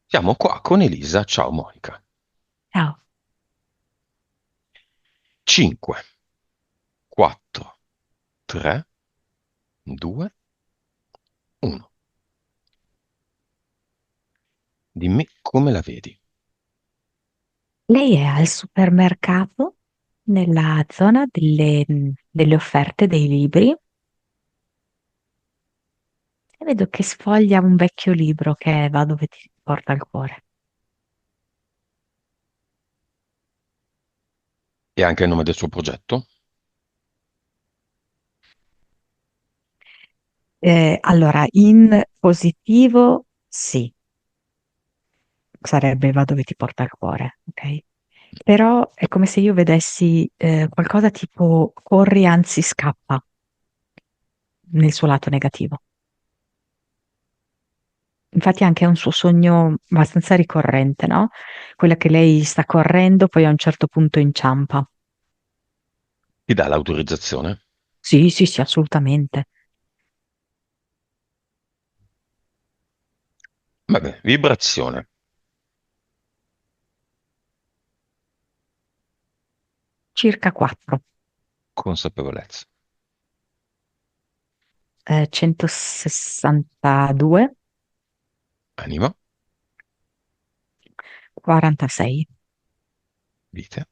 Siamo qua con Elisa. Ciao Monica. Ciao. 5, 4, 3, 2, 1. Dimmi come la vedi. Lei è al supermercato nella zona delle offerte dei libri e vedo che sfoglia un vecchio libro che va dove ti porta il cuore. E anche il nome del suo progetto? Allora, in positivo sì, sarebbe va dove ti porta il cuore, ok? Però è come se io vedessi qualcosa tipo corri, anzi scappa nel suo lato negativo. Infatti anche è un suo sogno abbastanza ricorrente, no? Quella che lei sta correndo, poi a un certo punto inciampa. Ti dà l'autorizzazione? Sì, sì, sì, assolutamente. Vabbè, vibrazione, Circa 4, consapevolezza, 162, anima, 46, vite,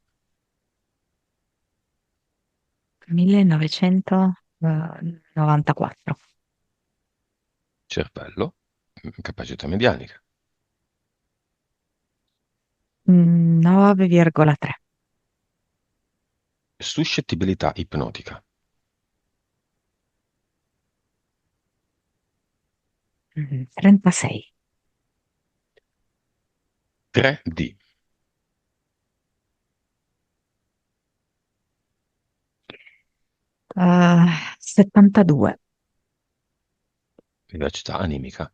1994, cervello, capacità medianica, 9,3, suscettibilità ipnotica, 36, 3D, 72, vivacità animica.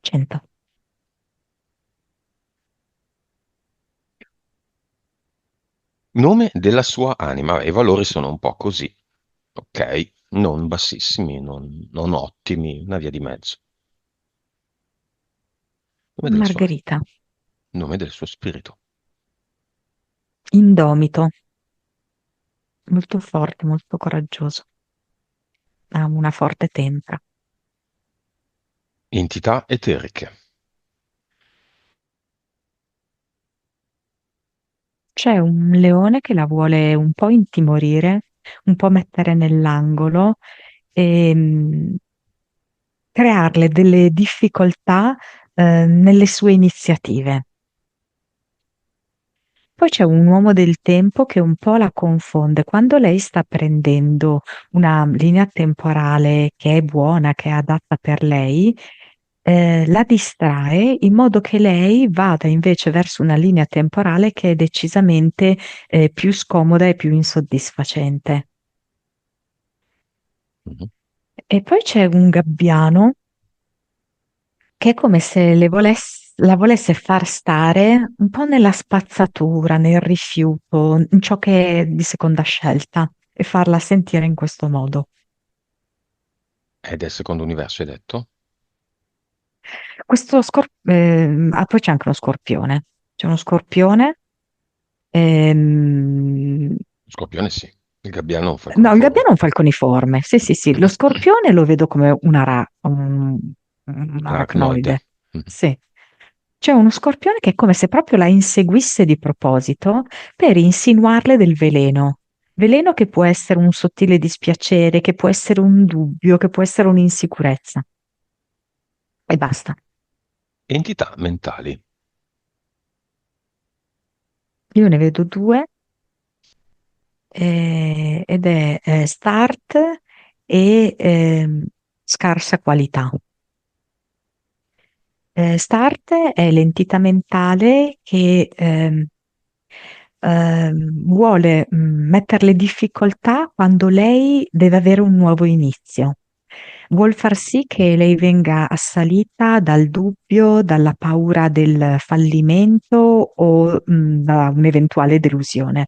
100. Nome della sua anima. I valori sono un po' così, ok? Non bassissimi, non ottimi, una via di mezzo. Nome della sua anima. Margherita, Nome del suo spirito. indomito, molto forte, molto coraggioso, ha una forte tempra. Entità eteriche. C'è un leone che la vuole un po' intimorire, un po' mettere nell'angolo e crearle delle difficoltà nelle sue iniziative. Poi c'è un uomo del tempo che un po' la confonde. Quando lei sta prendendo una linea temporale che è buona, che è adatta per lei, la distrae in modo che lei vada invece verso una linea temporale che è decisamente più scomoda e più insoddisfacente. Mhm. E poi c'è un gabbiano che è come se la volesse far stare un po' nella spazzatura, nel rifiuto, in ciò che è di seconda scelta e farla sentire in questo modo. È del secondo universo, hai detto? Poi c'è anche uno scorpione. C'è uno scorpione. ehm, Scorpione sì. Il gabbiano non fa no, il coniforme. gabbiano è un falconiforme. Sì, sì, sì. Lo scorpione lo vedo come un Arachnoide. aracnoide. Mhm. Sì. C'è uno scorpione che è come se proprio la inseguisse di proposito per insinuarle del veleno. Veleno che può essere un sottile dispiacere, che può essere un dubbio, che può essere un'insicurezza. E basta. Entità mentali. Io ne vedo due ed è start e scarsa qualità. Start è l'entità mentale che vuole mettere le difficoltà quando lei deve avere un nuovo inizio. Vuol far sì che lei venga assalita dal dubbio, dalla paura del fallimento o da un'eventuale delusione.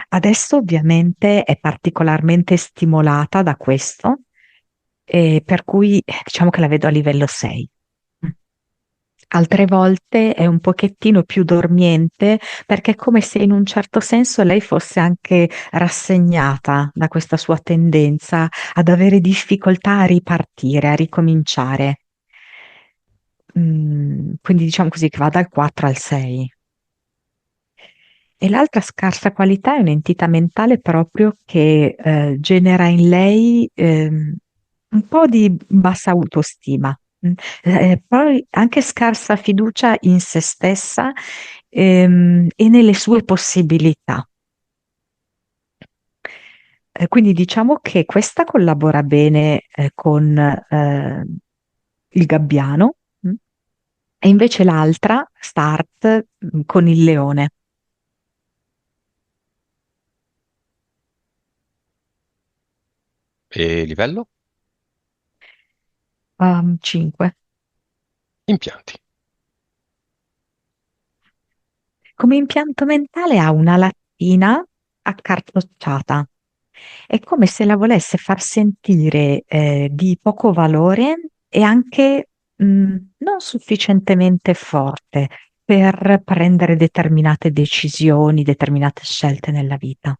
Adesso ovviamente è particolarmente stimolata da questo e per cui diciamo che la vedo a livello 6. Altre volte è un pochettino più dormiente perché è come se in un certo senso lei fosse anche rassegnata da questa sua tendenza ad avere difficoltà a ripartire, a ricominciare. Quindi diciamo così che va dal 4 al 6. E l'altra scarsa qualità è un'entità mentale proprio che genera in lei un po' di bassa autostima, mm, poi anche scarsa fiducia in se stessa e nelle sue possibilità. Quindi diciamo che questa collabora bene con il gabbiano, e invece l'altra, Start, con il leone. E livello? 5. Impianti. Come impianto mentale ha una lattina accartocciata. È come se la volesse far sentire di poco valore e anche non sufficientemente forte per prendere determinate decisioni, determinate scelte nella vita.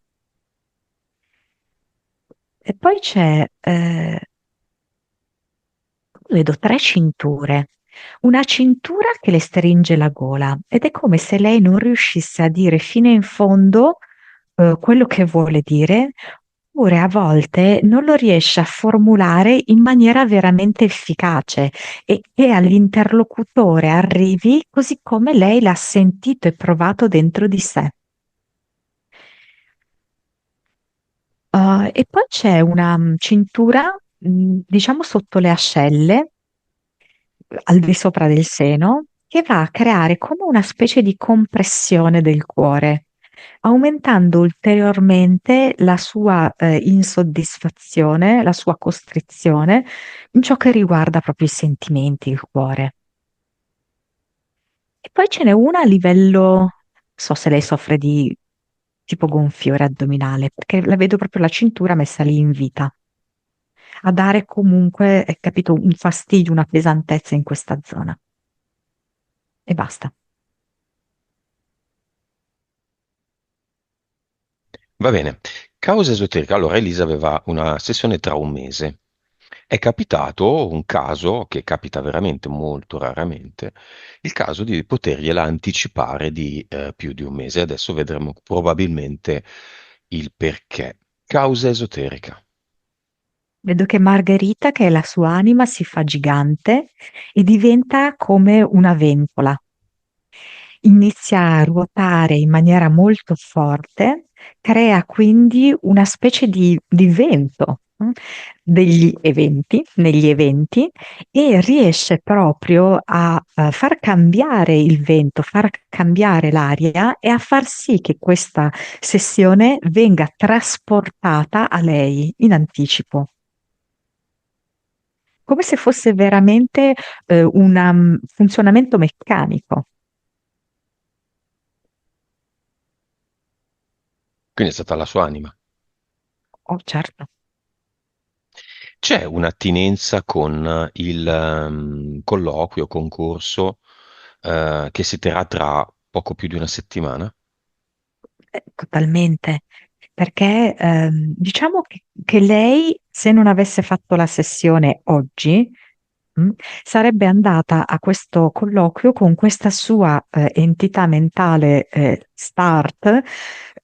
E poi c'è, vedo 3 cinture. Una cintura che le stringe la gola ed è come se lei non riuscisse a dire fino in fondo quello che vuole dire, oppure a volte non lo riesce a formulare in maniera veramente efficace e che all'interlocutore arrivi così come lei l'ha sentito e provato dentro di sé. E poi c'è una cintura, diciamo sotto le ascelle, al di sopra del seno, che va a creare come una specie di compressione del cuore, aumentando ulteriormente la sua insoddisfazione, la sua costrizione in ciò che riguarda proprio i sentimenti, il cuore. E poi ce n'è una a livello, non so se lei soffre di tipo gonfiore addominale, perché la vedo proprio la cintura messa lì in vita, a dare comunque, capito, un fastidio, una pesantezza in questa zona. E basta. Va bene. Causa esoterica. Allora, Elisa aveva una sessione tra un mese. È capitato un caso, che capita veramente molto raramente, il caso di potergliela anticipare di più di un mese. Adesso vedremo probabilmente il perché. Causa esoterica. Vedo che Margherita, che è la sua anima, si fa gigante e diventa come una ventola. Inizia a ruotare in maniera molto forte, crea quindi una specie di vento, negli eventi, e riesce proprio a far cambiare il vento, far cambiare l'aria e a far sì che questa sessione venga trasportata a lei in anticipo, come se fosse veramente un funzionamento meccanico. Quindi è stata la sua anima. Oh, certo. C'è un'attinenza con il colloquio, concorso che si terrà tra poco più di una settimana? Totalmente, perché diciamo che lei, se non avesse fatto la sessione oggi, mh, sarebbe andata a questo colloquio con questa sua entità mentale start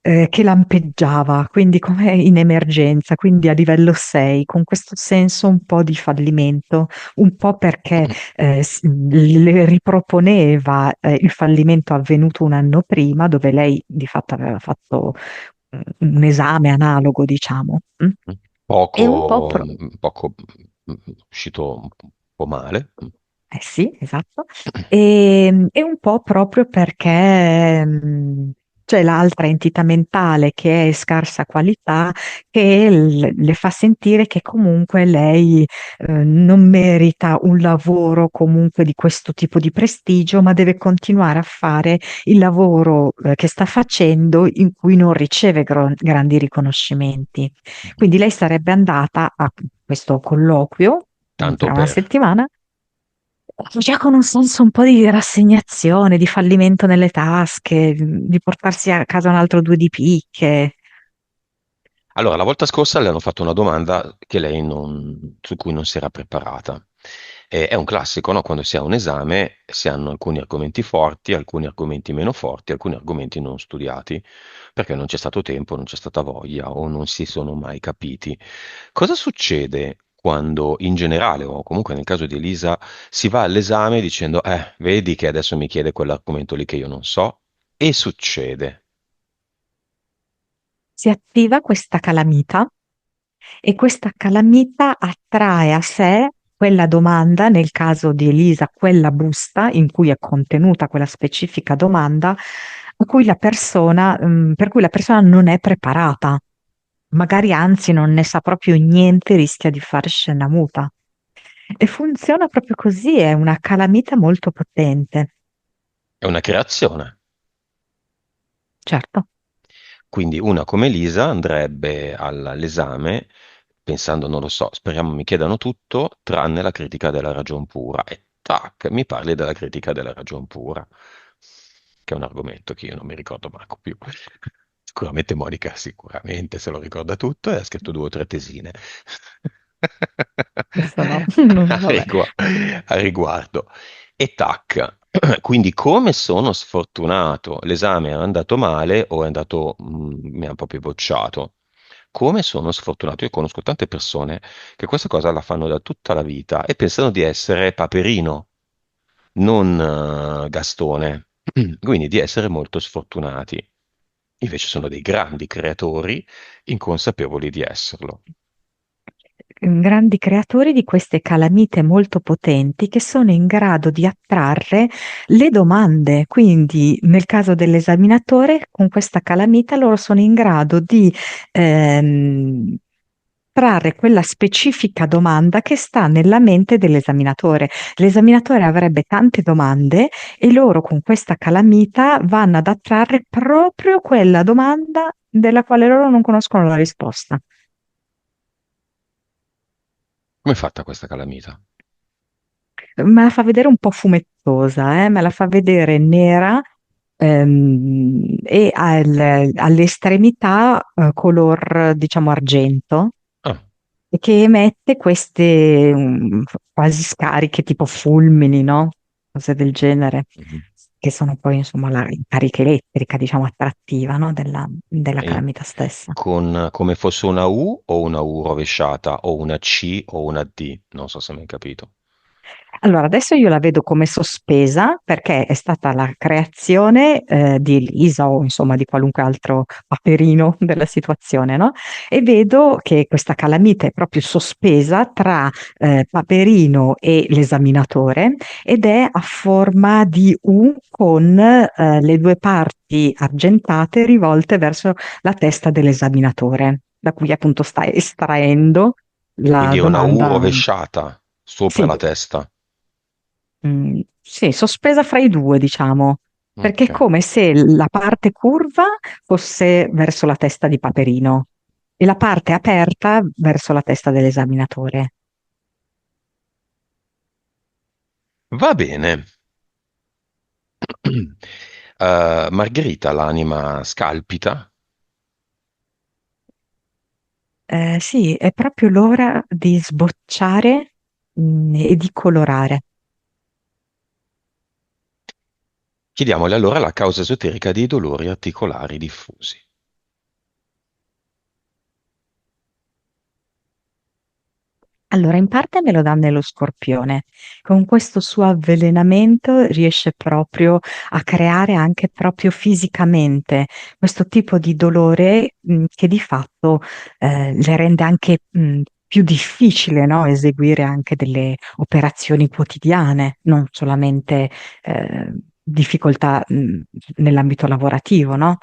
che lampeggiava, quindi come in emergenza, quindi a livello 6, con questo senso un po' di fallimento, un po' perché le riproponeva il fallimento avvenuto un anno prima, dove lei di fatto aveva fatto un esame analogo, diciamo, e un po' Poco, poco uscito un po' male. eh sì, esatto. E un po' proprio perché c'è l'altra entità mentale che è scarsa qualità, che le fa sentire che comunque lei non merita un lavoro comunque di questo tipo di prestigio, ma deve continuare a fare il lavoro che sta facendo in cui non riceve grandi riconoscimenti. Quindi lei sarebbe andata questo colloquio Tanto tra una per. settimana, già con un senso un po' di rassegnazione, di fallimento nelle tasche, di portarsi a casa un altro due di picche. Allora, la volta scorsa le hanno fatto una domanda che su cui non si era preparata. È un classico, no? Quando si ha un esame, si hanno alcuni argomenti forti, alcuni argomenti meno forti, alcuni argomenti non studiati, perché non c'è stato tempo, non c'è stata voglia o non si sono mai capiti. Cosa succede quando, in generale, o comunque nel caso di Elisa, si va all'esame dicendo, vedi che adesso mi chiede quell'argomento lì che io non so? E succede. Si attiva questa calamita e questa calamita attrae a sé quella domanda, nel caso di Elisa, quella busta in cui è contenuta quella specifica domanda per cui la persona non è preparata, magari anzi non ne sa proprio niente, rischia di fare scena muta. E funziona proprio così, è una calamita molto potente, È una creazione. certo. Quindi una come Lisa andrebbe all'esame pensando, non lo so, speriamo mi chiedano tutto tranne la critica della ragion pura. E tac, mi parli della critica della ragion pura, che è un argomento che io non mi ricordo manco più. Sicuramente Monica, sicuramente se lo ricorda tutto e ha scritto due o tre tesine. Questo no, A vabbè. a riguardo. E tac. Quindi come sono sfortunato? L'esame è andato male o è andato, mi ha proprio bocciato? Come sono sfortunato? Io conosco tante persone che questa cosa la fanno da tutta la vita e pensano di essere Paperino, non Gastone, quindi di essere molto sfortunati. Invece sono dei grandi creatori inconsapevoli di esserlo. Grandi creatori di queste calamite molto potenti che sono in grado di attrarre le domande. Quindi, nel caso dell'esaminatore, con questa calamita loro sono in grado di ehm, trarre quella specifica domanda che sta nella mente dell'esaminatore. L'esaminatore avrebbe tante domande e loro con questa calamita vanno ad attrarre proprio quella domanda della quale loro non conoscono la risposta. Come è fatta questa calamita? Me la fa vedere un po' fumettosa, me la fa vedere nera e alle estremità color, diciamo, argento, Ah, e che emette queste quasi scariche tipo fulmini, no? Cose del genere, mhm. che sono poi insomma la carica elettrica, diciamo, attrattiva, no? Della E calamita stessa. con come fosse una U o una U rovesciata o una C o una D, non so se mi hai capito. Allora, adesso io la vedo come sospesa perché è stata la creazione di Elisa o insomma di qualunque altro paperino della situazione, no? E vedo che questa calamita è proprio sospesa tra Paperino e l'esaminatore ed è a forma di U con le due parti argentate rivolte verso la testa dell'esaminatore, da cui appunto sta estraendo la Quindi è una U domanda. rovesciata sopra Sì, la testa. sì, sospesa fra i due, diciamo, perché è Ok. come se la parte curva fosse verso la testa di Paperino e la parte aperta verso la testa dell'esaminatore. Va bene. Margherita, l'anima scalpita. Sì, è proprio l'ora di sbocciare, e di colorare. Chiediamole allora la causa esoterica dei dolori articolari diffusi. Allora, in parte me lo dà nello Scorpione. Con questo suo avvelenamento riesce proprio a creare anche proprio fisicamente questo tipo di dolore, che di fatto le rende anche più difficile, no? Eseguire anche delle operazioni quotidiane, non solamente difficoltà nell'ambito lavorativo, no?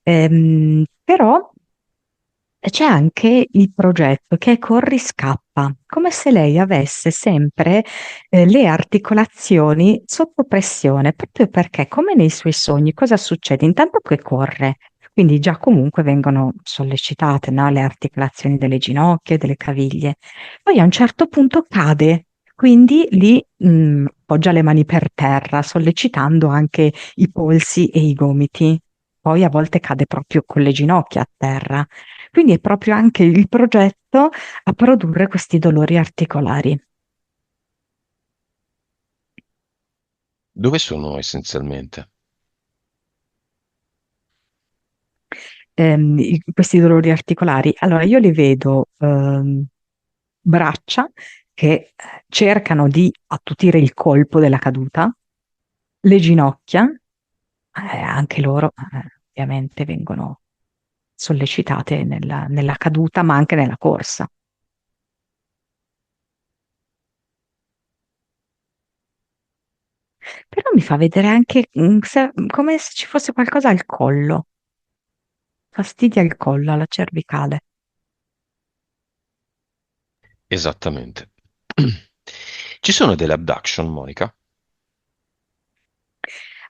Però c'è anche il progetto che è corriscappa, come se lei avesse sempre le articolazioni sotto pressione, proprio perché, come nei suoi sogni, cosa succede? Intanto che corre, Quindi già comunque vengono sollecitate, no, le articolazioni delle ginocchia e delle caviglie. Poi a un certo punto cade, quindi lì poggia le mani per terra, sollecitando anche i polsi e i gomiti. Poi a volte cade proprio con le ginocchia a terra. Quindi è proprio anche il progetto a produrre questi dolori articolari. Dove sono essenzialmente? Questi dolori articolari. Allora, io li vedo braccia che cercano di attutire il colpo della caduta, le ginocchia, anche loro ovviamente vengono sollecitate nella caduta, ma anche nella corsa. Però mi fa vedere anche come se ci fosse qualcosa al collo, fastidia il collo, alla cervicale. Esattamente. Ci sono delle abduction, Monica?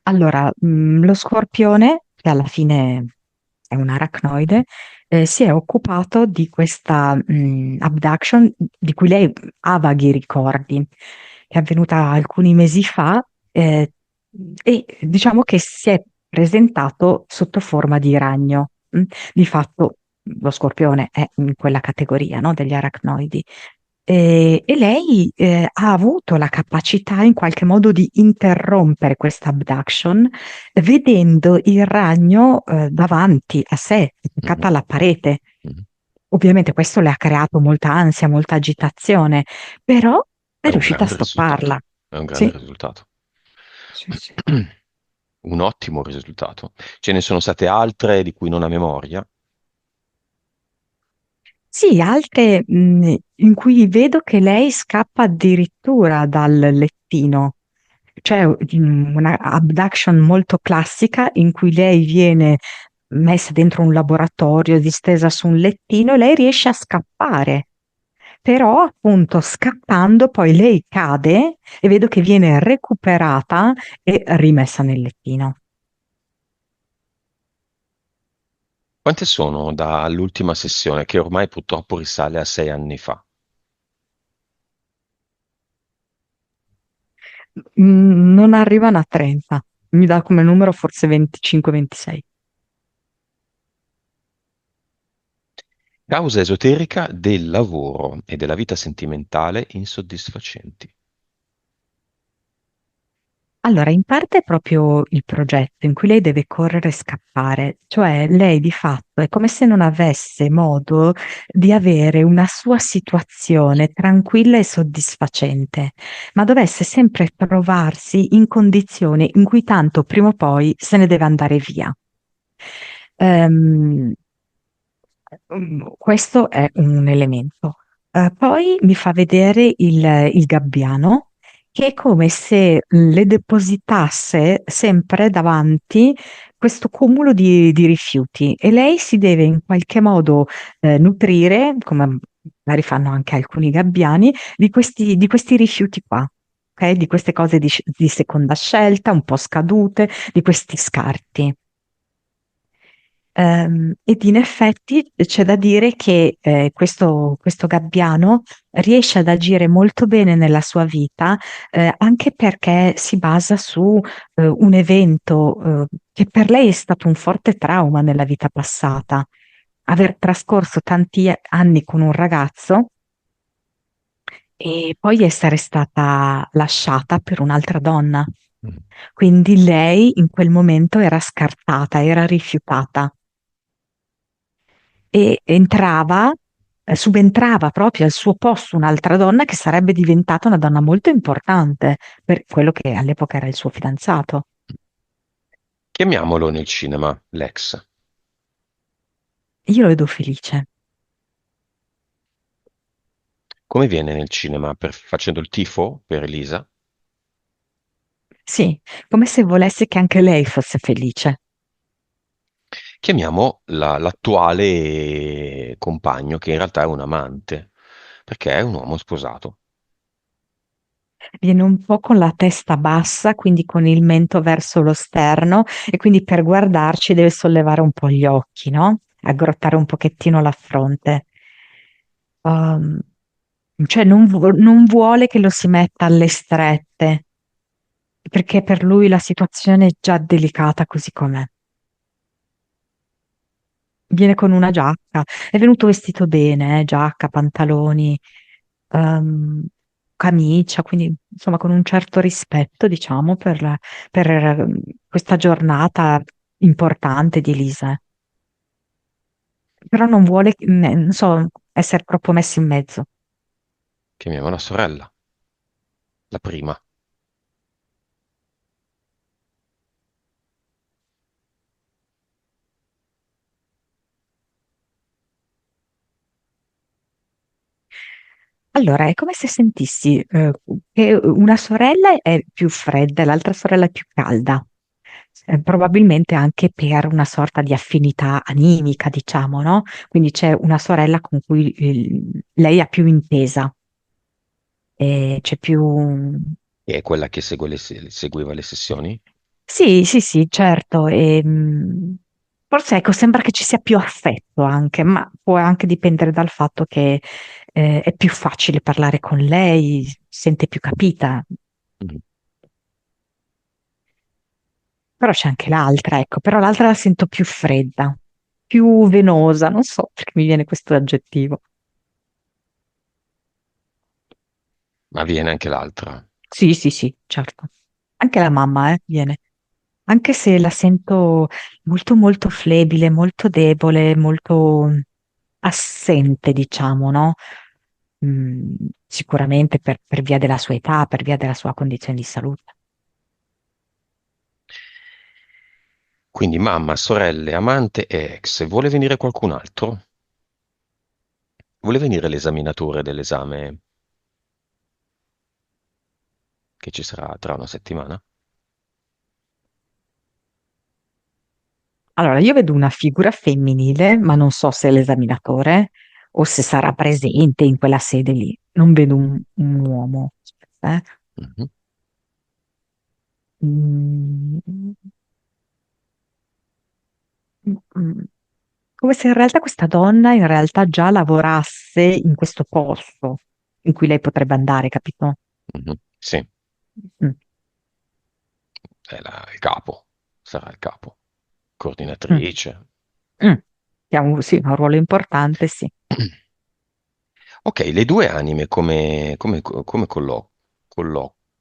Allora, lo scorpione, che alla fine è un aracnoide, si è occupato di questa abduction di cui lei ha vaghi ricordi, che è avvenuta alcuni mesi fa, e diciamo che si è presentato sotto forma di ragno. Di fatto lo scorpione è in quella categoria, no, degli aracnoidi. E lei ha avuto la capacità in qualche modo di interrompere questa abduction vedendo il ragno davanti a sé, attaccato Mhm, alla parete. mhm. Ovviamente questo le ha creato molta ansia, molta agitazione, però È è un riuscita a grande risultato. stopparla. È un grande Sì, risultato. sì, sì. Un ottimo risultato. Ce ne sono state altre di cui non ha memoria. Sì, altre in cui vedo che lei scappa addirittura dal lettino. C'è una abduction molto classica in cui lei viene messa dentro un laboratorio, distesa su un lettino e lei riesce a scappare. Però appunto scappando poi lei cade e vedo che viene recuperata e rimessa nel lettino. Quante sono dall'ultima sessione, che ormai purtroppo risale a 6 anni fa? Non arrivano a 30, mi dà come numero forse 25-26. Causa esoterica del lavoro e della vita sentimentale insoddisfacenti. Allora, in parte è proprio il progetto in cui lei deve correre e scappare, cioè lei di fatto è come se non avesse modo di avere una sua situazione tranquilla e soddisfacente, ma dovesse sempre trovarsi in condizioni in cui tanto prima o poi se ne deve andare via. Ehm, Questo è un elemento. Poi mi fa vedere il gabbiano, che è come se le depositasse sempre davanti questo cumulo di rifiuti e lei si deve in qualche modo nutrire, come magari fanno anche alcuni gabbiani, di questi rifiuti qua. Ok? Di queste cose di seconda scelta, un po' scadute, di questi scarti. Ed in effetti c'è da dire che questo gabbiano riesce ad agire molto bene nella sua vita, anche perché si basa su un evento che per lei è stato un forte trauma nella vita passata. Aver trascorso tanti anni con un ragazzo e poi essere stata lasciata per un'altra donna. Mm. Quindi lei in quel momento era scartata, era rifiutata e subentrava proprio al suo posto un'altra donna che sarebbe diventata una donna molto importante per quello che all'epoca era il suo fidanzato. Chiamiamolo nel cinema Lex. Io lo vedo felice. Come viene nel cinema? Facendo il tifo per Elisa? Sì, come se volesse che anche lei fosse felice. Chiamiamo l'attuale compagno, che in realtà è un amante, perché è un uomo sposato. Viene un po' con la testa bassa, quindi con il mento verso lo sterno, e quindi per guardarci deve sollevare un po' gli occhi, no? Aggrottare un pochettino la fronte. Um, cioè non vuole che lo si metta alle strette, perché per lui la situazione è già delicata così com'è. Viene con una giacca, è venuto vestito bene, giacca, pantaloni, ehm, camicia, quindi insomma con un certo rispetto, diciamo, per questa giornata importante di Elisa. Però non vuole, non so, essere troppo messo in mezzo. Chiamiamo la sorella, la prima. Allora, è come se sentissi che una sorella è più fredda e l'altra sorella è più calda. Probabilmente anche per una sorta di affinità animica, diciamo, no? Quindi c'è una sorella con cui lei ha più intesa, e c'è più. Che è quella che seguiva le sessioni. Sì, sì, sì, certo. Forse ecco, sembra che ci sia più affetto anche, ma può anche dipendere dal fatto che è più facile parlare con lei, si sente più capita. Mm. Però c'è anche l'altra, ecco, però l'altra la sento più fredda, più venosa, non so perché mi viene questo aggettivo. Ma viene anche l'altra. Sì, sì, sì, certo. Anche la mamma, viene. Anche se la sento molto, molto flebile, molto debole, molto assente, diciamo, no? Mm, sicuramente per via della sua età, per via della sua condizione di salute. Quindi mamma, sorelle, amante e ex. Vuole venire qualcun altro? Vuole venire l'esaminatore dell'esame che ci sarà tra una settimana? Allora, io vedo una figura femminile, ma non so se è l'esaminatore o se sarà presente in quella sede lì. Non vedo un uomo. Aspetta, eh. Mhm, Mm, mm. Come se in realtà questa donna in realtà già lavorasse in questo posto in cui lei potrebbe andare, capito? mhm. Sì, Mm, è il capo, sarà il capo, mm, coordinatrice. mm. Sì, un ruolo importante, sì. Ok, le due anime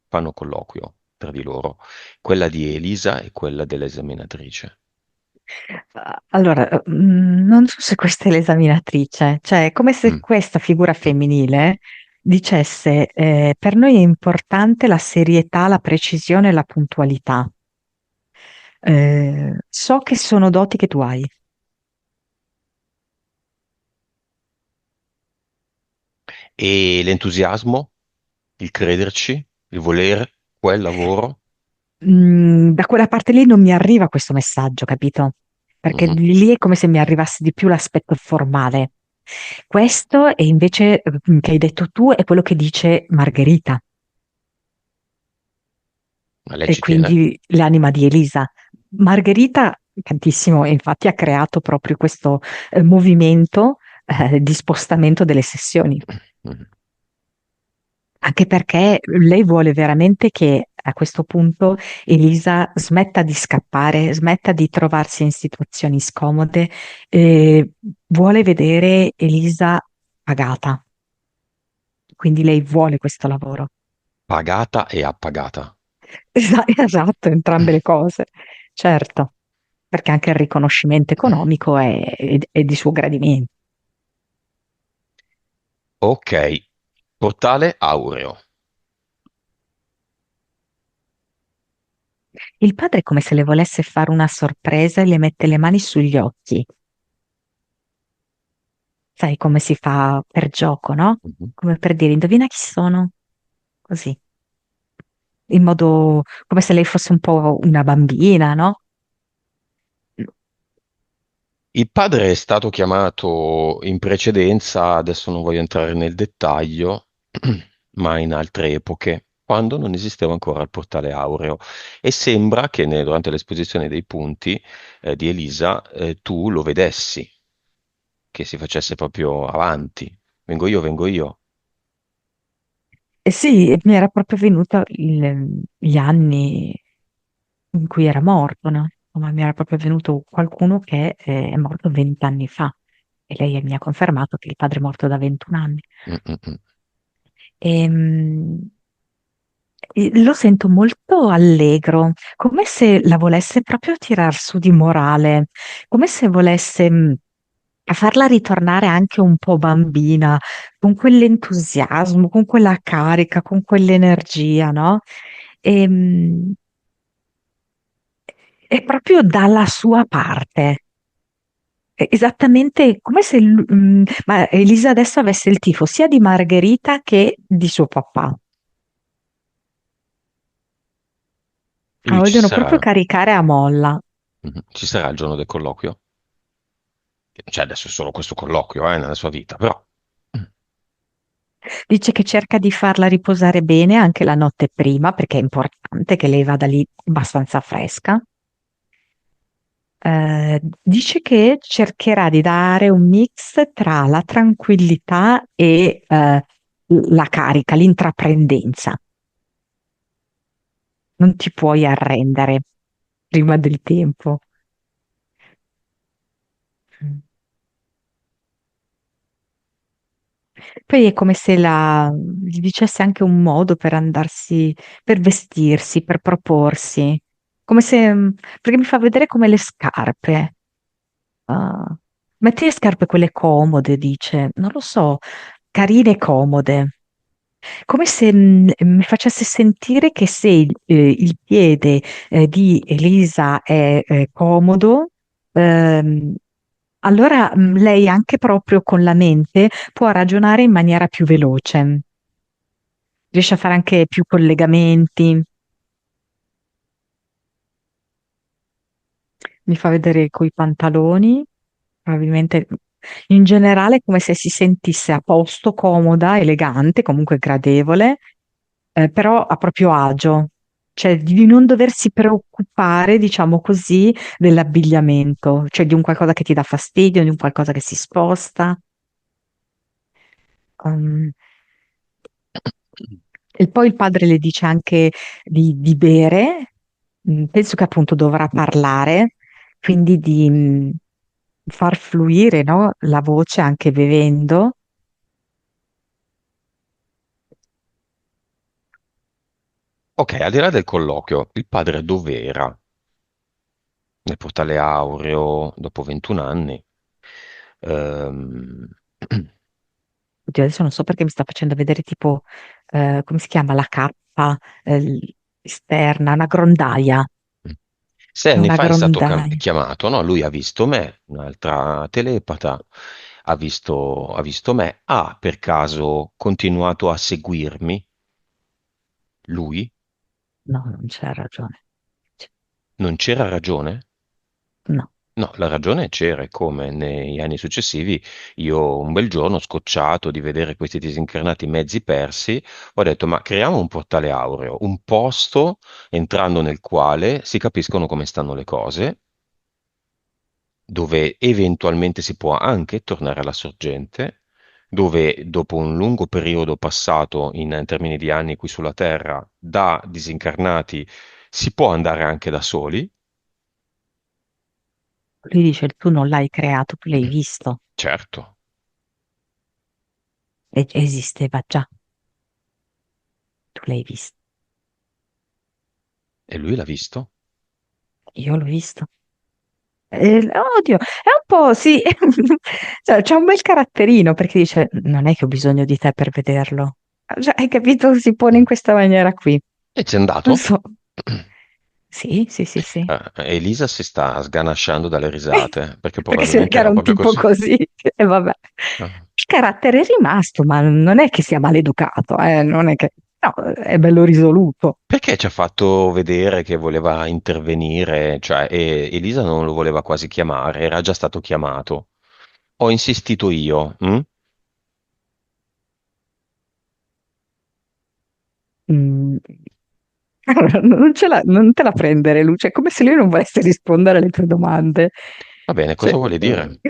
fanno colloquio tra di loro, quella di Elisa e quella dell'esaminatrice. Allora, non so se questa è l'esaminatrice, cioè è come se Mm, questa figura femminile dicesse per noi è importante la serietà, la precisione e la puntualità. So che sono doti che tu hai. E l'entusiasmo, il crederci, il volere, quel lavoro. Da quella parte lì non mi arriva questo messaggio, capito? Perché Mhm. lì è come se mi arrivasse di più l'aspetto formale. Questo è invece che hai detto tu è quello che dice Margherita Ma lei e ci tiene? quindi l'anima di Elisa. Margherita, tantissimo, e infatti ha creato proprio questo movimento di spostamento delle sessioni. Mhm. Anche perché lei vuole veramente che a questo punto Elisa smetta di scappare, smetta di trovarsi in situazioni scomode, vuole vedere Elisa pagata. Quindi lei vuole questo lavoro. Pagata e appagata. Esatto, entrambe le cose. Certo, perché anche il riconoscimento economico è di suo gradimento. Ok, portale aureo. Il padre è come se le volesse fare una sorpresa e le mette le mani sugli occhi. Sai come si fa per gioco, no? Mhm. Come per dire, indovina chi sono? Così, in modo come se lei fosse un po' una bambina, no? Il padre è stato chiamato in precedenza, adesso non voglio entrare nel dettaglio, ma in altre epoche. quando non esisteva ancora il portale aureo. E sembra che durante l'esposizione dei punti di Elisa tu lo vedessi, che si facesse proprio avanti. Vengo io, vengo io. E sì, mi era proprio venuto gli anni in cui era morto, no? Ma mi era proprio venuto qualcuno che è morto 20 anni fa e lei mi ha confermato che il padre è morto da 21 anni. Mm, mm, mm. E lo sento molto allegro, come se la volesse proprio tirar su di morale, come se volesse farla ritornare anche un po' bambina, con quell'entusiasmo, con quella carica, con quell'energia, no? E, è proprio dalla sua parte. È esattamente come se ma Elisa adesso avesse il tifo sia di Margherita che di suo papà. La Lui ci vogliono proprio sarà. caricare a molla. Mhm. Ci sarà il giorno del colloquio? Cioè, adesso è solo questo colloquio, nella sua vita, però. Mm. Dice che cerca di farla riposare bene anche la notte prima, perché è importante che lei vada lì abbastanza fresca. Dice che cercherà di dare un mix tra la tranquillità e la carica, l'intraprendenza. Non ti puoi arrendere prima del tempo. Mm. Poi è come se gli dicesse anche un modo per andarsi, per vestirsi, per proporsi. Come se, perché mi fa vedere come le scarpe. Ah, metti le scarpe quelle comode, dice, non lo so, carine e comode. Come se mi facesse sentire che se il piede di Elisa è comodo, ehm, allora lei anche proprio con la mente può ragionare in maniera più veloce, riesce a fare anche più collegamenti. Mi fa vedere coi pantaloni, probabilmente in generale è come se si sentisse a posto, comoda, elegante, comunque gradevole, però a proprio agio, cioè di non doversi preoccupare, diciamo così, dell'abbigliamento, cioè di un qualcosa che ti dà fastidio, di un qualcosa che si sposta. Um, e poi il padre le dice anche di bere, penso che appunto dovrà parlare, quindi di far fluire, no, la voce anche bevendo. Ok, al di là del colloquio, il padre dov'era? Nel portale aureo dopo 21 anni. Ehm, Oddio, adesso non so perché mi sta facendo vedere tipo, come si chiama, la cappa esterna, una grondaia. Sei È anni una fa è stato grondaia. chiamato, no? Lui ha visto me, un'altra telepata, ha visto me, ha per caso continuato a seguirmi, lui? No, non c'è ragione. Non c'era ragione? No. No, la ragione c'era, e come negli anni successivi io un bel giorno, scocciato di vedere questi disincarnati mezzi persi, ho detto, ma creiamo un portale aureo, un posto entrando nel quale si capiscono come stanno le cose, dove eventualmente si può anche tornare alla sorgente, dove dopo un lungo periodo passato in termini di anni qui sulla Terra, da disincarnati si può andare anche da soli, Lui dice, tu non l'hai creato, tu l'hai visto. certo, E esisteva già, tu l'hai visto. e lui l'ha visto. Io l'ho visto. Oddio, è un po', sì, cioè, c'è un bel caratterino perché dice, non è che ho bisogno di te per vederlo. Cioè, hai capito? Si pone in questa maniera qui. E c'è Non andato. so. Sì, sì, sì, sì. Elisa si sta sganasciando dalle risate, perché Perché si vede probabilmente che era era un proprio tipo così. così, e vabbè. Ah. Il carattere è rimasto, ma non è che sia maleducato, non è che... No, è bello risoluto. Perché ci ha fatto vedere che voleva intervenire, cioè, e Elisa non lo voleva quasi chiamare, era già stato chiamato. Ho insistito io, Allora, non te la prendere, Luce, è come se lui non volesse rispondere alle tue domande. Va bene, cosa Cioè, vuole dire?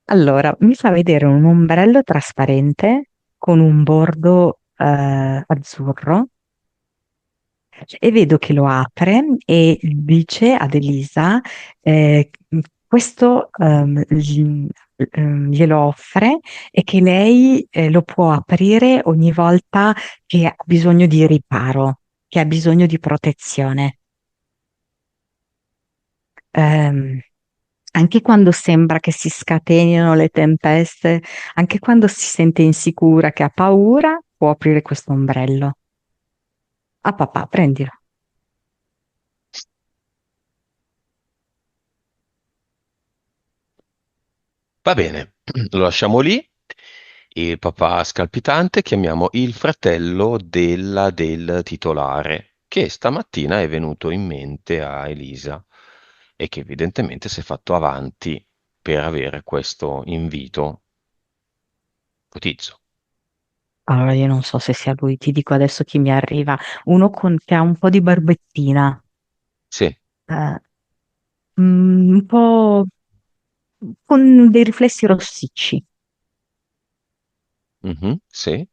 allora, mi fa vedere un ombrello trasparente con un bordo azzurro e vedo che lo apre e dice ad Elisa, eh, questo glielo offre e che lei lo può aprire ogni volta che ha bisogno di riparo, che ha bisogno di protezione. Ehm, Anche quando sembra che si scatenino le tempeste, anche quando si sente insicura, che ha paura, può aprire questo ombrello. Ah, papà, prendilo. Va bene, lo lasciamo lì. Il papà scalpitante chiamiamo il fratello del titolare, che stamattina è venuto in mente a Elisa e che evidentemente si è fatto avanti per avere questo invito ipotizzo. Allora, io non so se sia lui, ti dico adesso chi mi arriva. Uno che ha un po' di barbettina, Sì, eh, un po' con dei riflessi rossicci. mhm, sì,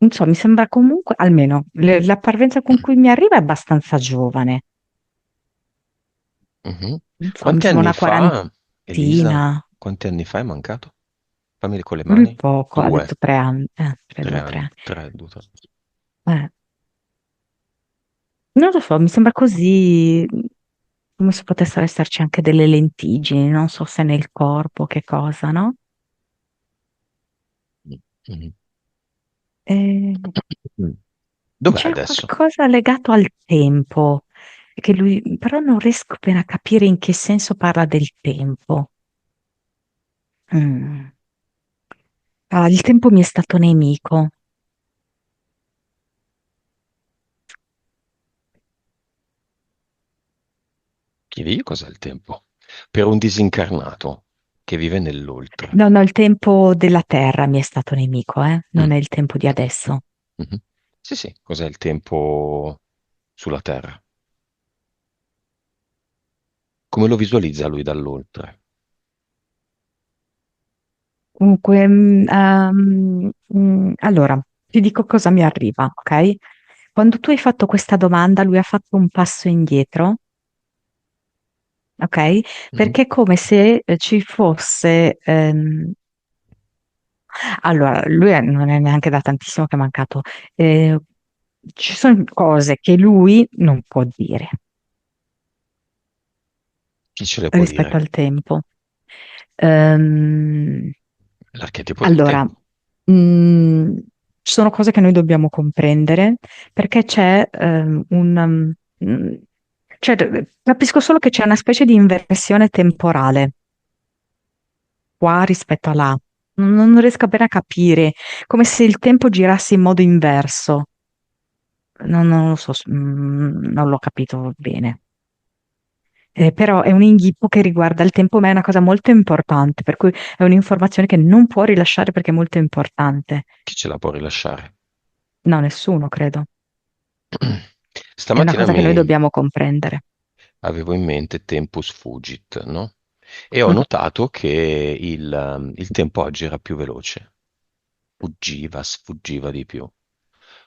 Non so, mi sembra comunque, almeno la parvenza con cui mi arriva è abbastanza giovane. mhm. Non so, mi Quanti sembra anni una fa, Elisa? quarantina. Quanti anni fa è mancato? Fammi con le Lui mani. poco, ha Due, detto 3 anni, tre credo tre anni, anni. tre, due, tre. Eh, non lo so, mi sembra così, come se potessero esserci anche delle lentiggini, non so se nel corpo, che cosa, no? Mhm. Eh, Mm. Dov'è C'è adesso? qualcosa legato al tempo, che lui, però non riesco bene a capire in che senso parla del tempo. Mm. Ah, il tempo mi è stato nemico. Chiedi io cos'è il tempo? Per un disincarnato che vive nell'oltre. No, no, il tempo della Terra mi è stato nemico, Mm. non è il tempo di adesso. Mhm. Sì, sì, cos'è il tempo sulla Terra? Come lo visualizza lui dall'oltre? Comunque, allora, ti dico cosa mi arriva, ok? Quando tu hai fatto questa domanda, lui ha fatto un passo indietro, ok? Mhm. Perché è come se ci fosse, allora, non è neanche da tantissimo che è mancato. Eh, Ci sono cose che lui non può dire Chi ce le può rispetto dire? al tempo. Ehm, L'archetipo del allora, tempo. ci sono cose che noi dobbiamo comprendere perché c'è cioè, capisco solo che c'è una specie di inversione temporale qua rispetto a là. Non riesco bene a capire, come se il tempo girasse in modo inverso. Non lo so, non l'ho capito bene. Però è un inghippo che riguarda il tempo, ma è una cosa molto importante, per cui è un'informazione che non può rilasciare perché è molto importante. Chi ce la può rilasciare? No, nessuno, credo. È una Stamattina cosa che noi mi dobbiamo comprendere. avevo in mente tempus fugit, no? E ho Mhm. notato che il tempo oggi era più veloce. Fuggiva, sfuggiva di più.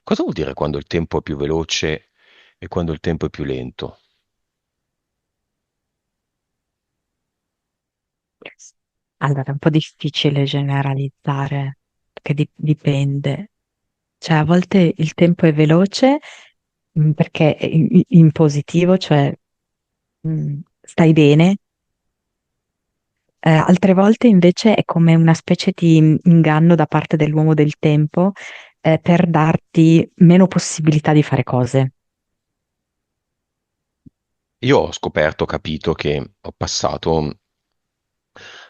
Cosa vuol dire quando il tempo è più veloce e quando il tempo è più lento? Allora, è un po' difficile generalizzare, perché dipende. Cioè, a volte il tempo è veloce, perché è in positivo, cioè stai bene. Altre volte invece è come una specie di inganno da parte dell'uomo del tempo, per darti meno possibilità di fare cose. Io ho scoperto, ho capito che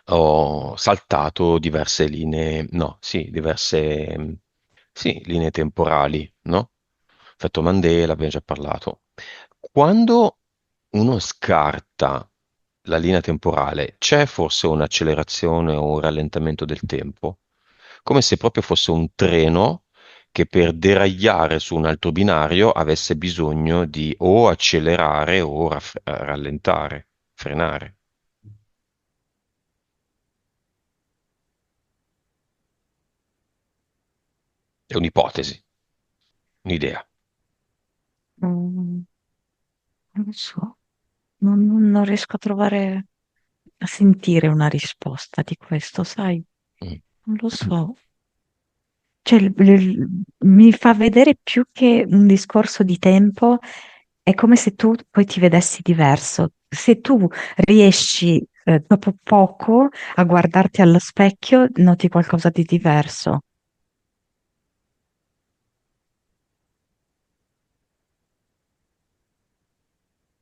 ho saltato diverse linee, no, sì, diverse, sì, linee temporali, no? Effetto Mandela, abbiamo già parlato. Quando uno scarta la linea temporale, c'è forse un'accelerazione o un rallentamento del tempo? Come se proprio fosse un treno che per deragliare su un altro binario avesse bisogno di o accelerare o rallentare, frenare. È un'ipotesi, un'idea. Mm, non lo so, non riesco a trovare, a sentire una risposta di questo, sai? Mm. Non lo so. Cioè, mi fa vedere più che un discorso di tempo, è come se tu poi ti vedessi diverso. Se tu riesci, dopo poco a guardarti allo specchio, noti qualcosa di diverso.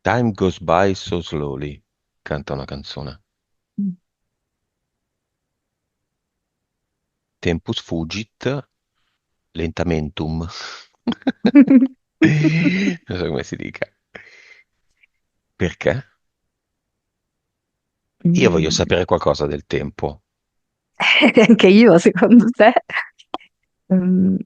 Time goes by so slowly, canta una canzone. Mm. Tempus fugit lentamentum. Non so come si dica. Perché? Io voglio Mm. sapere qualcosa del tempo. Anche io, secondo te? Mm,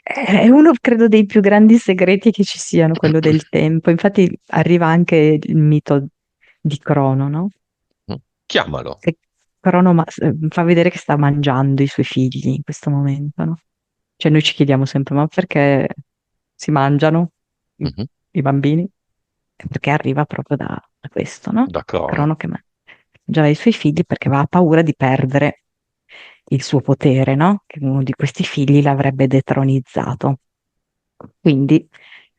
è uno, credo, dei più grandi segreti che ci siano, quello del tempo. Infatti arriva anche il mito di Crono, no? Chiamalo. Che Crono fa vedere che sta mangiando i suoi figli in questo momento, no? Cioè noi ci chiediamo sempre, ma perché si mangiano i, Mhm. i bambini? E perché arriva proprio da questo, no? Da Crono. Crono che mangiava i suoi figli perché aveva paura di perdere il suo potere, no? Che uno di questi figli l'avrebbe detronizzato. Quindi,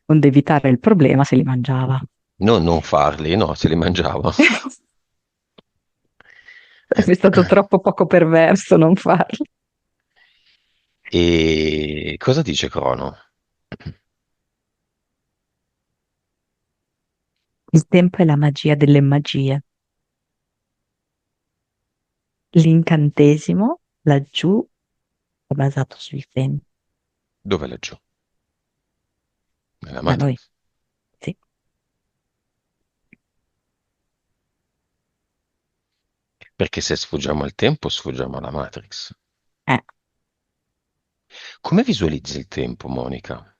onde evitare il problema, se li mangiava. No, non farli, no, se li mangiava. Sarebbe stato troppo poco perverso non farlo. E cosa dice Crono? Il tempo è la magia delle magie. L'incantesimo laggiù è basato sul tempo. Dove laggiù? Nella Da noi, Matrix. sì. Perché se sfuggiamo al tempo, sfuggiamo alla Matrix. Eh, Come visualizzi il tempo, Monica?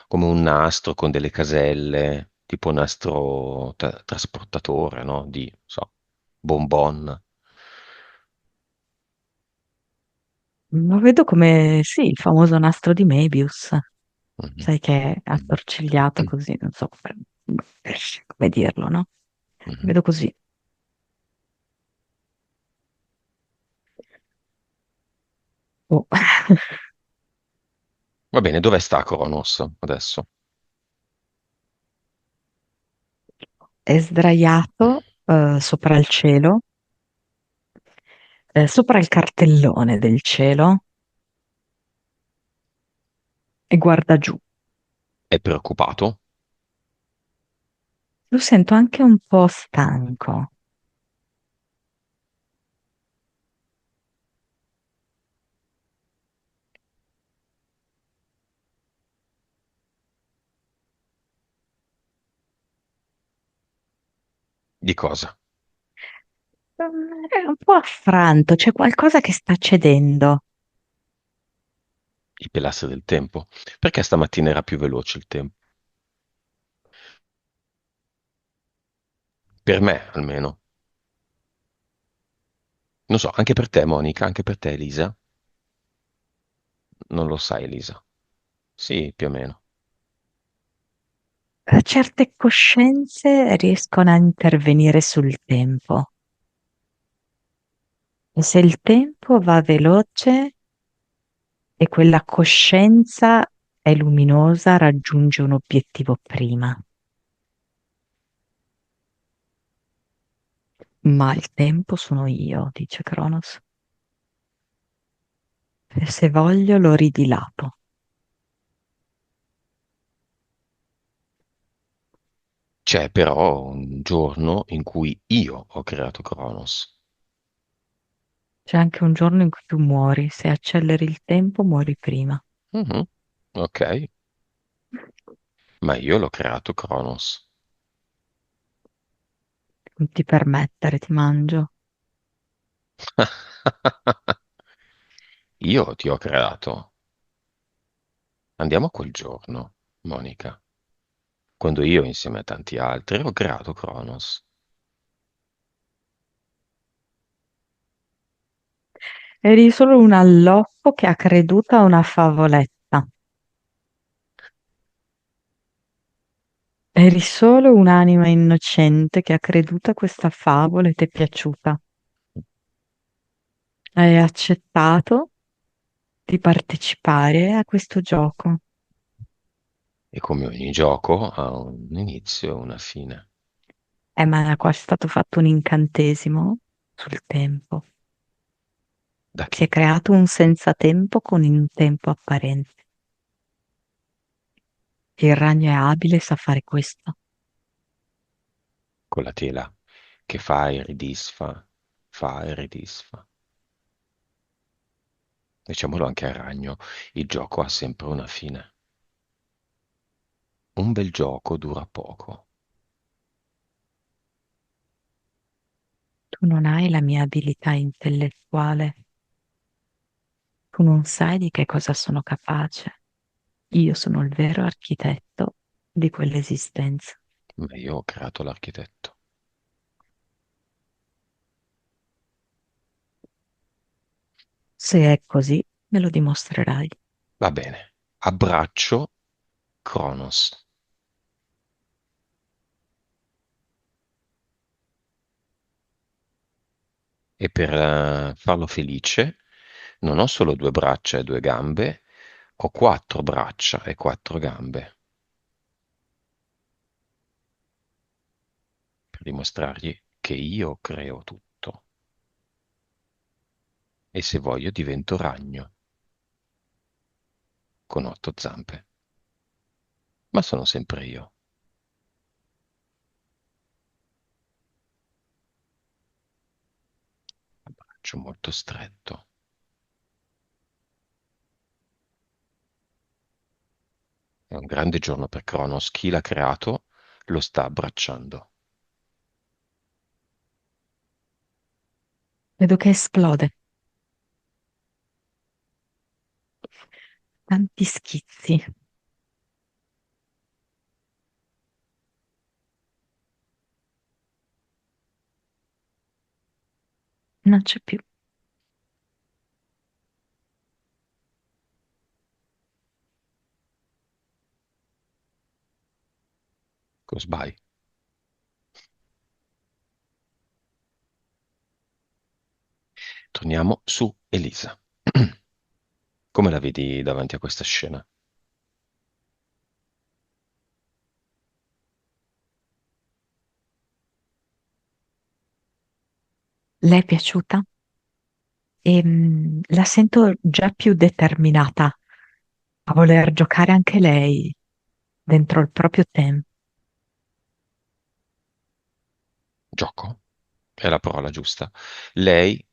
Come un nastro con delle caselle, tipo nastro trasportatore, no? Di, so, bonbon. lo vedo come, sì, il famoso nastro di Möbius. Mhm, Sai che è mhm, attorcigliato così, non so come dirlo, no? mhm. Vedo così. Oh. Va bene, dove sta Cronos adesso? È sdraiato sopra il cielo, sopra il cartellone del cielo e guarda giù. È preoccupato? Lo sento anche un po' stanco. Di cosa? È un po' affranto, c'è qualcosa che sta cedendo. I pilastri del tempo? Perché stamattina era più veloce il tempo? Per me, almeno. Non so, anche per te, Monica, anche per te, Elisa. Non lo sai, Elisa. Sì, più o meno. Certe coscienze riescono a intervenire sul tempo. E se il tempo va veloce e quella coscienza è luminosa, raggiunge un obiettivo prima. Ma il tempo sono io, dice Cronos. E se voglio lo ridilato. C'è però un giorno in cui io ho creato Cronos. C'è anche un giorno in cui tu muori. Se acceleri il tempo, muori prima. Mhm, ok, ma io l'ho creato Cronos. Non ti permettere, ti mangio. Io ti ho creato. Andiamo a quel giorno, Monica, quando io, insieme a tanti altri, ho creato Cronos. Eri solo un allocco che ha creduto a una favoletta. Eri solo un'anima innocente che ha creduto a questa favola e ti è piaciuta. Hai accettato di partecipare a questo gioco. E come ogni gioco ha un inizio e una fine. Ma qua è stato fatto un incantesimo sul tempo. Da Si è chi? creato un senza tempo con un tempo apparente. Il ragno è abile e sa fare questo. Con la tela che fa e ridisfa, fa e ridisfa. Diciamolo anche al ragno, il gioco ha sempre una fine. Un bel gioco dura poco. Tu non hai la mia abilità intellettuale. Tu non sai di che cosa sono capace. Io sono il vero architetto di quell'esistenza. Ma io ho creato l'architetto. Se è così, me lo dimostrerai. Va bene, abbraccio Cronos e per farlo felice non ho solo due braccia e due gambe, ho quattro braccia e quattro gambe per dimostrargli che io creo tutto e se voglio divento ragno con otto zampe, ma sono sempre io. Abbraccio molto stretto. È un grande giorno per Cronos. Chi l'ha creato lo sta abbracciando. Vedo che esplode. Tanti schizzi. Non c'è più. Cos'hai? Torniamo su Elisa. Come la vedi davanti a questa scena? Le è piaciuta? E la sento già più determinata a voler giocare anche lei dentro il proprio tempo. Gioco? È la parola giusta. Lei,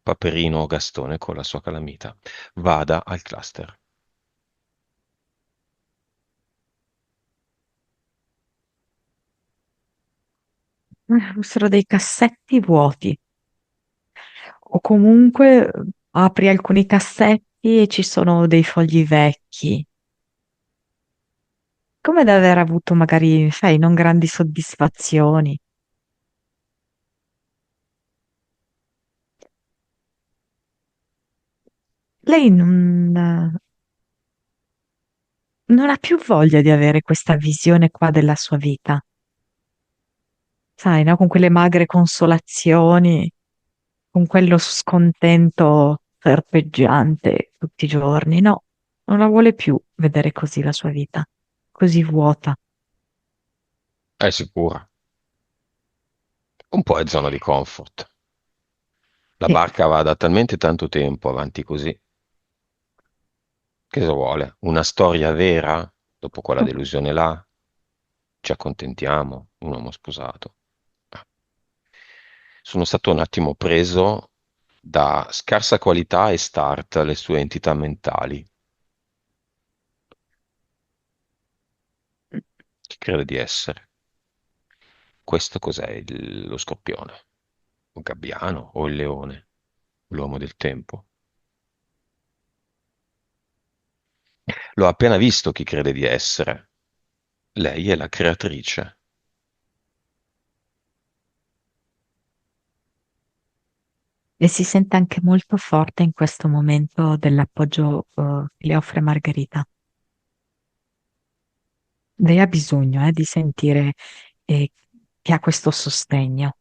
Paperino o Gastone con la sua calamita, vada al cluster. Fossero dei cassetti vuoti o comunque apri alcuni cassetti e ci sono dei fogli vecchi, come da aver avuto magari, sai, non grandi soddisfazioni. Lei non ha più voglia di avere questa visione qua della sua vita, sai, no? Con quelle magre consolazioni, con quello scontento serpeggiante tutti i giorni. No, non la vuole più vedere così la sua vita, così vuota. È sicura. Un po' è zona di comfort. La Sì. barca va da talmente tanto tempo avanti così. Che se vuole? Una storia vera? Dopo quella delusione là? Ci accontentiamo? Un uomo sposato. Sono stato un attimo preso da scarsa qualità e start le sue entità mentali. Chi crede di essere? Questo cos'è lo scorpione? Un gabbiano o il leone? L'uomo del tempo? L'ho appena visto chi crede di essere. Lei è la creatrice. E si sente anche molto forte in questo momento dell'appoggio, che le offre Margherita. Lei ha bisogno, di sentire, che ha questo sostegno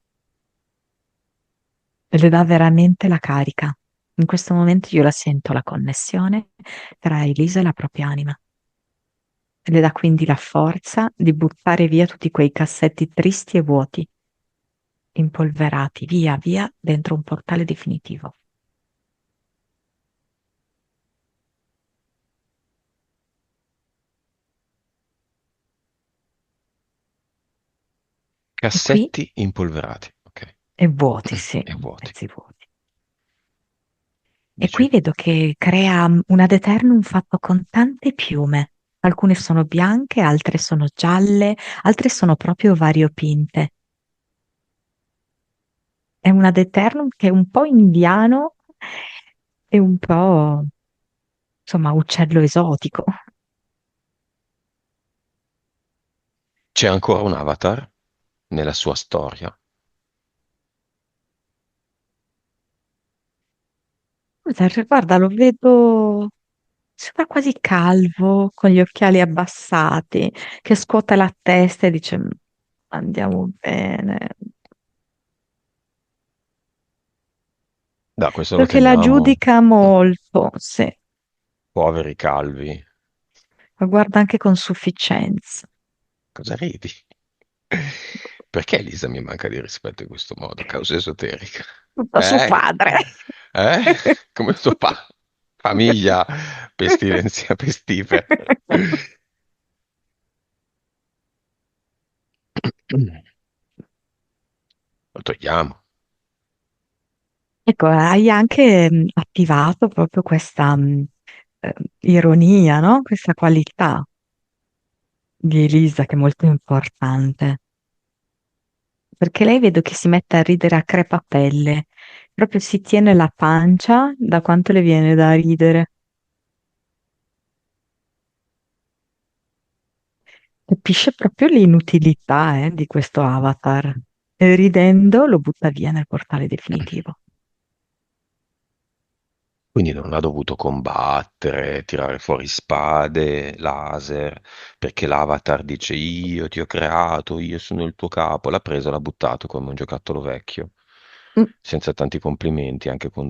e le dà veramente la carica. In questo momento io la sento la connessione tra Elisa e la propria anima. E le dà quindi la forza di buttare via tutti quei cassetti tristi e vuoti, impolverati, via, via, dentro un portale definitivo. E qui Cassetti impolverati. Ok. è vuoti, sì, E vuoti. pezzi vuoti. E qui Dice? vedo che crea un ad eternum fatto con tante piume. Alcune sono bianche, altre sono gialle, altre sono proprio variopinte. È un ad eternum che è un po' indiano e un po', insomma, uccello esotico. C'è ancora un avatar nella sua storia. Guarda, lo vedo, sembra quasi calvo, con gli occhiali abbassati, che scuote la testa e dice: Andiamo bene." Da, questo lo Perché la teniamo. giudica molto, sì, Poveri calvi. la guarda anche con sufficienza. Cosa ridi? Perché Elisa mi manca di rispetto in questo modo? Causa esoterica. Tutto suo Eh? padre. Eh? Come suo pa? Famiglia pestilenzia pestifera. Lo togliamo. Ecco, hai anche attivato proprio questa ironia, no? Questa qualità di Elisa che è molto importante, perché lei vedo che si mette a ridere a crepapelle, proprio si tiene la pancia da quanto le viene da ridere. Capisce proprio l'inutilità, di questo avatar e ridendo lo butta via nel portale definitivo. Quindi non ha dovuto combattere, tirare fuori spade, laser, perché l'avatar dice io ti ho creato, io sono il tuo capo. L'ha preso, l'ha buttato come un giocattolo vecchio, Mm, senza tanti complimenti, anche con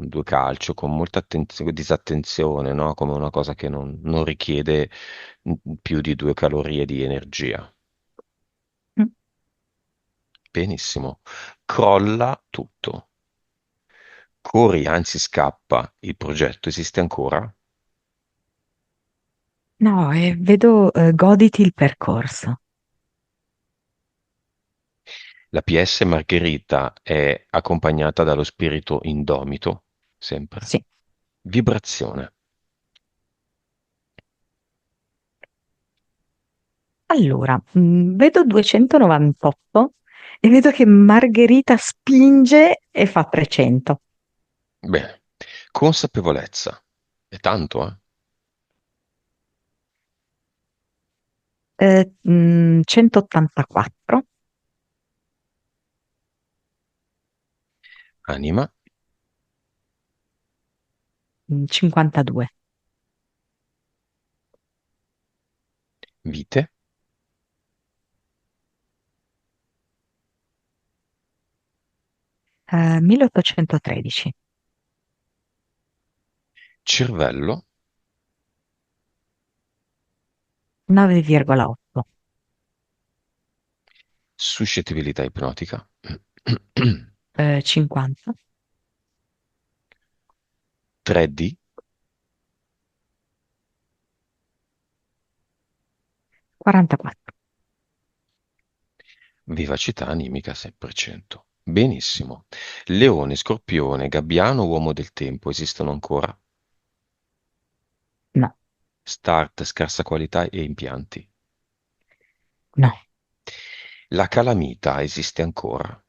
due calcio, con molta disattenzione, no? Come una cosa che non richiede più di 2 calorie di energia. mm. Benissimo. Crolla tutto. Corri, anzi scappa. Il progetto esiste ancora? No, vedo, goditi il percorso. La PS Margherita è accompagnata dallo spirito indomito, sempre. Sì. Vibrazione. Allora, vedo 298 e vedo che Margherita spinge e fa 300. Bene. Consapevolezza. È tanto, eh? 184, Anima, 52, vite, 1813, cervello, 9,8, suscettibilità ipnotica, 50, 3D, 44. vivacità animica 6%. Benissimo. Leone, scorpione, gabbiano, uomo del tempo esistono ancora? No, Start, scarsa qualità e impianti. no. La calamita esiste ancora?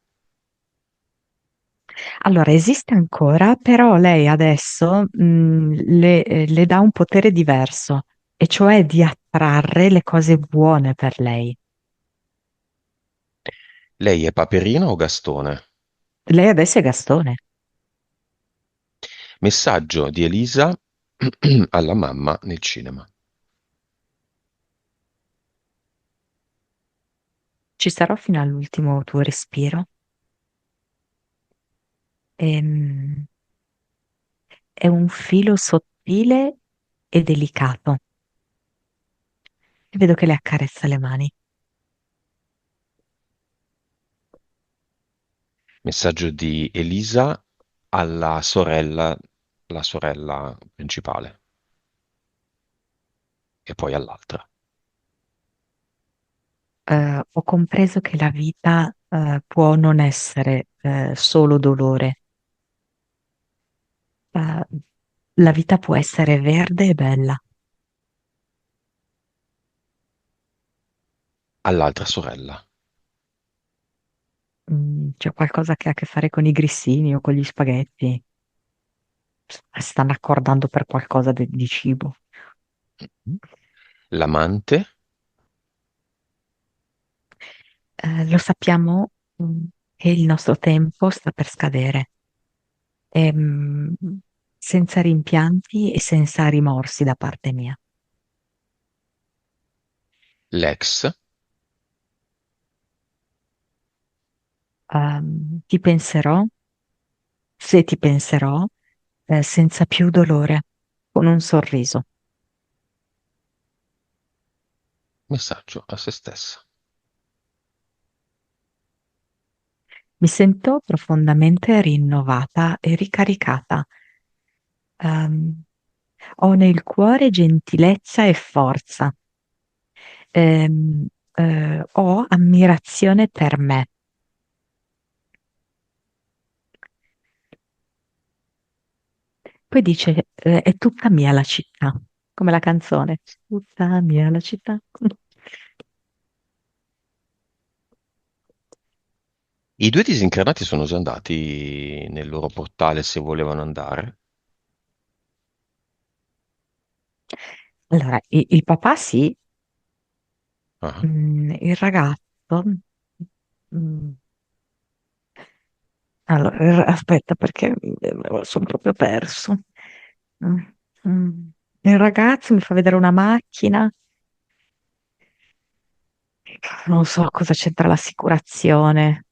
Allora, esiste ancora, però lei adesso le dà un potere diverso. e cioè di attrarre le cose buone per lei. Lei è Paperino o Gastone? Lei adesso è Gastone. Messaggio di Elisa alla mamma nel cinema. Ci sarò fino all'ultimo tuo respiro. Ehm, è un filo sottile e delicato. E vedo che le accarezza le mani. Messaggio di Elisa alla sorella, la sorella principale, e poi all'altra. Ho compreso che la vita, può non essere, solo dolore. Eh, la vita può essere verde e bella. All'altra sorella. C'è qualcosa che ha a che fare con i grissini o con gli spaghetti. Stanno accordando per qualcosa di cibo. L'amante, Lo sappiamo, che il nostro tempo sta per scadere. Ehm, senza rimpianti e senza rimorsi da parte mia. l'ex, Ti penserò, se ti penserò, senza più dolore, con un sorriso. messaggio a se stessa. Mi sento profondamente rinnovata e ricaricata. Ehm, ho nel cuore gentilezza e forza. Ehm, ho ammirazione per me. Poi dice, è tutta mia la città, come la canzone. Tutta mia la città. I due disincarnati sono già andati nel loro portale se volevano andare. Allora, il papà sì, Ah. il ragazzo. mm, allora, aspetta, perché sono proprio perso. Mm, mm. Il ragazzo mi fa vedere una macchina. Non so cosa c'entra l'assicurazione.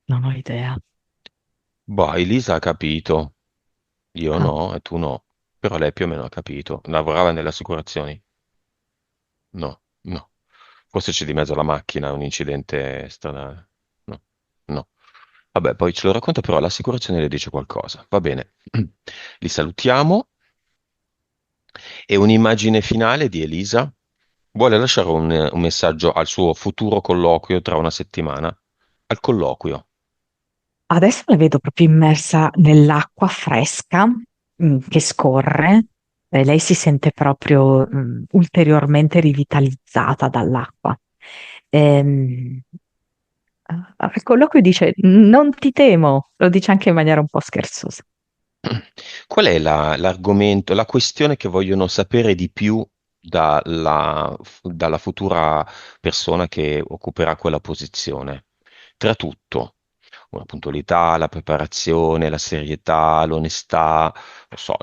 Non ho idea. Boh, Elisa ha capito, io Ah, no e tu no, però lei più o meno ha capito. Lavorava nelle assicurazioni? No, no. Forse c'è di mezzo la macchina, un incidente stradale. No, no. Vabbè, poi ce lo racconta, però l'assicurazione le dice qualcosa. Va bene. Li salutiamo. E un'immagine finale di Elisa? Vuole lasciare un messaggio al suo futuro colloquio tra una settimana? Al colloquio. adesso la vedo proprio immersa nell'acqua fresca, che scorre. E lei si sente proprio, ulteriormente rivitalizzata dall'acqua. Ehm, al colloquio dice: Non ti temo, lo dice anche in maniera un po' scherzosa. Qual è l'argomento, la questione che vogliono sapere di più dalla futura persona che occuperà quella posizione? Tra tutto, la puntualità, la preparazione, la serietà, l'onestà,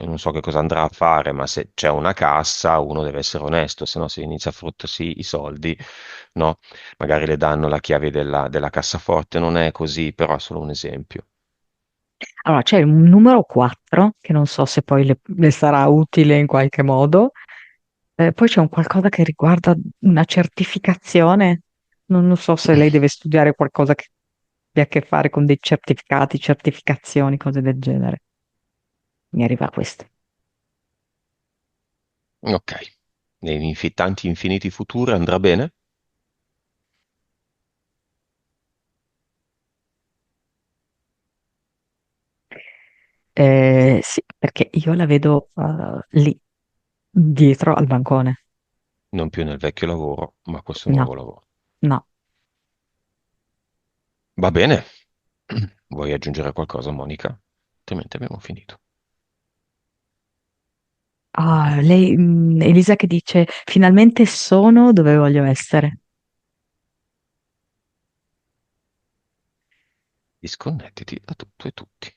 non so che cosa andrà a fare, ma se c'è una cassa uno deve essere onesto, se no se inizia a fruttarsi i soldi, no? Magari le danno la chiave della cassaforte, non è così, però è solo un esempio. Allora, c'è un numero 4, che non so se poi le sarà utile in qualche modo. Poi c'è un qualcosa che riguarda una certificazione. Non so se lei deve studiare qualcosa che abbia a che fare con dei certificati, certificazioni, cose del genere. Mi arriva questo. Ok, tanti infiniti futuri andrà bene? Sì, perché io la vedo lì, dietro al bancone. Non più nel vecchio lavoro, ma questo No, nuovo lavoro. no. Va bene. Vuoi aggiungere qualcosa, Monica? Altrimenti abbiamo finito. Elisa che dice, finalmente sono dove voglio essere. Disconnettiti da tutto e tutti.